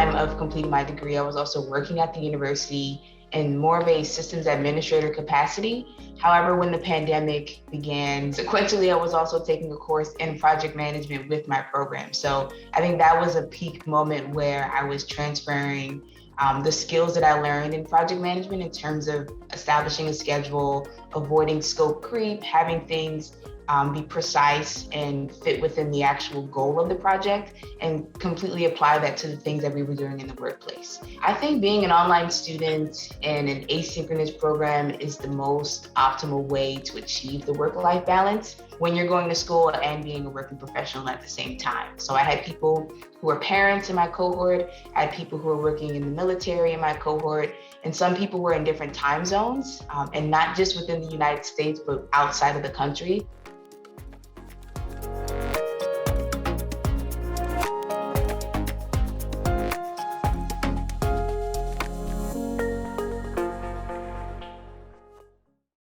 time of completing my degree, I was also working at the university in more of a systems administrator capacity. However, when the pandemic began, sequentially, I was also taking a course in project management with my program. So I think that was a peak moment where I was transferring the skills that I learned in project management in terms of establishing a schedule, avoiding scope creep, having things be precise and fit within the actual goal of the project, and completely apply that to the things that we were doing in the workplace. I think being an online student in an asynchronous program is the most optimal way to achieve the work-life balance when you're going to school and being a working professional at the same time. So I had people who were parents in my cohort, I had people who were working in the military in my cohort, and some people were in different time zones, and not just within the United States, but outside of the country.